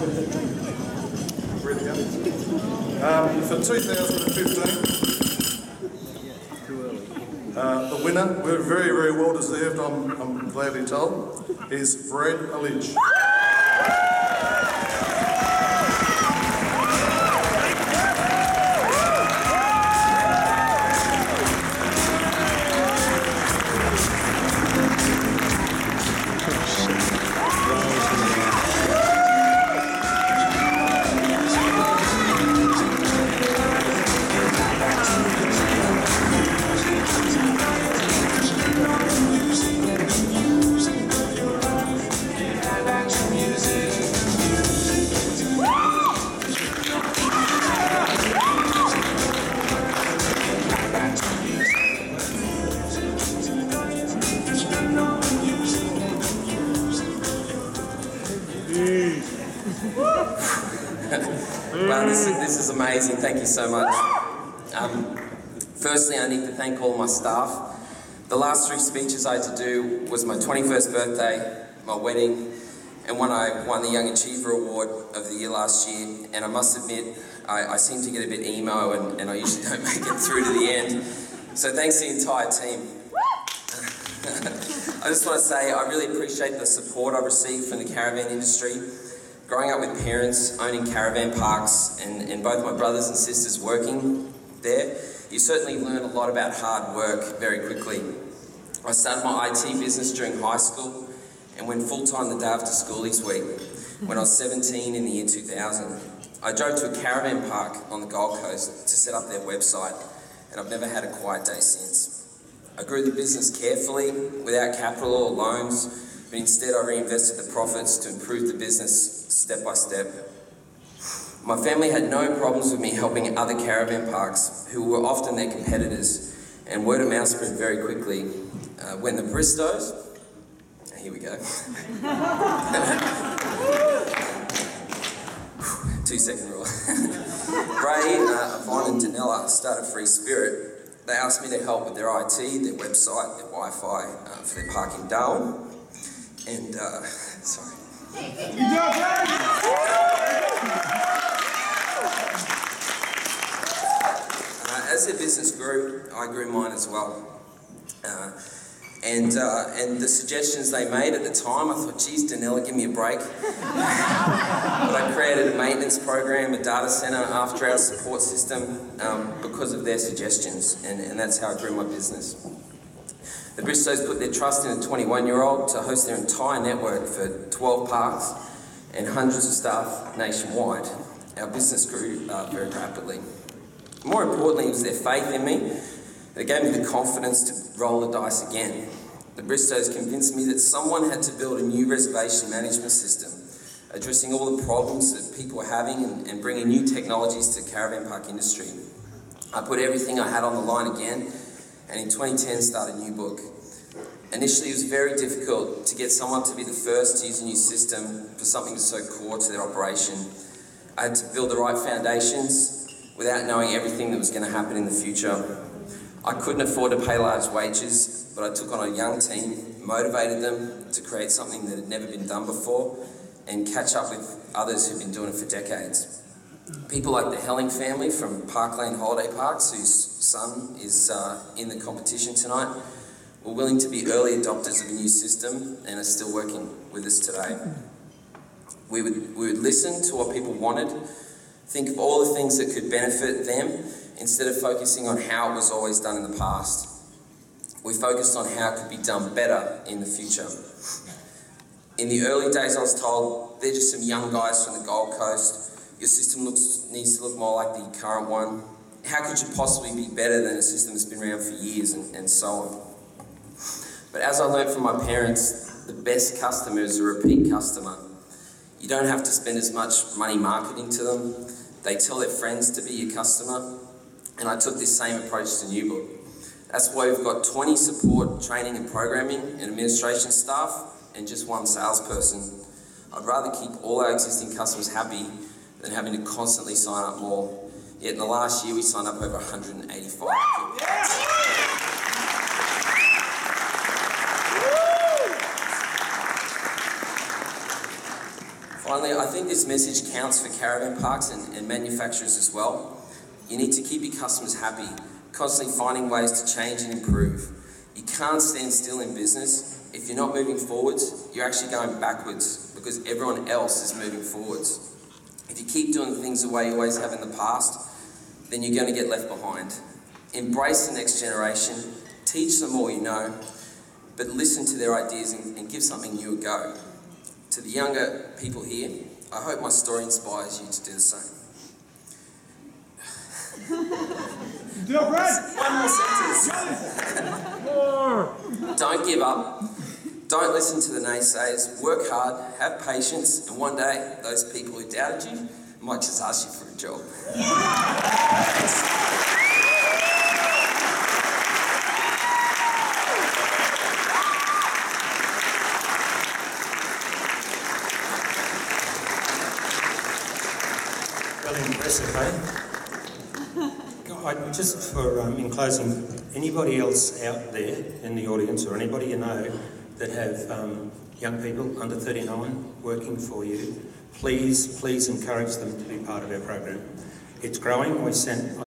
Ready to go? For 2015, the winner, we're very, very well deserved, I'm gladly told, is Illich. Wow, this is amazing. Thank you so much. Firstly, I need to thank all my staff. The last 3 speeches I had to do was my 21st birthday, my wedding, and when I won the Young Achiever Award of the year last year. And I must admit, I seem to get a bit emo and I usually don't make it through to the end. So thanks to the entire team. I just want to say I really appreciate the support I've received from the caravan industry. Growing up with parents, owning caravan parks, and both my brothers and sisters working there, you certainly learn a lot about hard work very quickly. I started my IT business during high school and went full-time the day after school each week when I was 17 in the year 2000. I drove to a caravan park on the Gold Coast to set up their website, and I've never had a quiet day since. I grew the business carefully, without capital or loans, but instead I reinvested the profits to improve the business step by step. My family had no problems with me helping other caravan parks who were often their competitors, and word of mouth spread very quickly. When the Bristos, here we go. 2-second rule. Ray, Yvonne and Danella started Free Spirit. They asked me to help with their IT, their website, their Wi-Fi for their park in Darwin. And, sorry. As their business grew, I grew mine as well. And the suggestions they made at the time, I thought, geez, Danella, give me a break. But I created a maintenance program, a data centre, after-hours support system because of their suggestions, and that's how I grew my business. The Bristos put their trust in a 21-year-old to host their entire network for 12 parks and hundreds of staff nationwide. Our business grew very rapidly. More importantly, it was their faith in me that gave me the confidence to roll the dice again. The Bristos convinced me that someone had to build a new reservation management system, addressing all the problems that people were having and bringing new technologies to the caravan park industry. I put everything I had on the line again, and in 2010 started NewBook. Initially, it was very difficult to get someone to be the first to use a new system for something so core to their operation. I had to build the right foundations without knowing everything that was going to happen in the future. I couldn't afford to pay large wages, but I took on a young team, motivated them to create something that had never been done before, and catch up with others who've been doing it for decades. People like the Helling family from Parkland Holiday Parks, whose son is in the competition tonight, were willing to be early adopters of a new system and are still working with us today. We would listen to what people wanted, think of all the things that could benefit them, instead of focusing on how it was always done in the past. We focused on how it could be done better in the future. In the early days, I was told, they're just some young guys from the Gold Coast. Your system needs to look more like the current one. How could you possibly be better than a system that's been around for years, and so on. But as I learned from my parents, the best customer is a repeat customer. You don't have to spend as much money marketing to them. They tell their friends to be your customer. And I took this same approach to NewBook. That's why we've got 20 support, training and programming and administration staff and just 1 salesperson. I'd rather keep all our existing customers happy than having to constantly sign up more. Yet in the last year, we signed up over 185 people. Finally, I think this message counts for caravan parks and manufacturers as well. You need to keep your customers happy, constantly finding ways to change and improve. You can't stand still in business. If you're not moving forwards, you're actually going backwards because everyone else is moving forwards. If you keep doing things the way you always have in the past, then you're going to get left behind. Embrace the next generation, teach them all you know, but listen to their ideas and give something new a go. To the younger people here, I hope my story inspires you to do the same. One more sentence. Don't give up. Don't listen to the naysayers. Work hard, have patience, and one day, those people who doubted you might just ask you for a job. Really impressive, eh? Just for, in closing, anybody else out there in the audience or anybody you know that have young people under 39 working for you, please encourage them to be part of our program. It's growing. We sent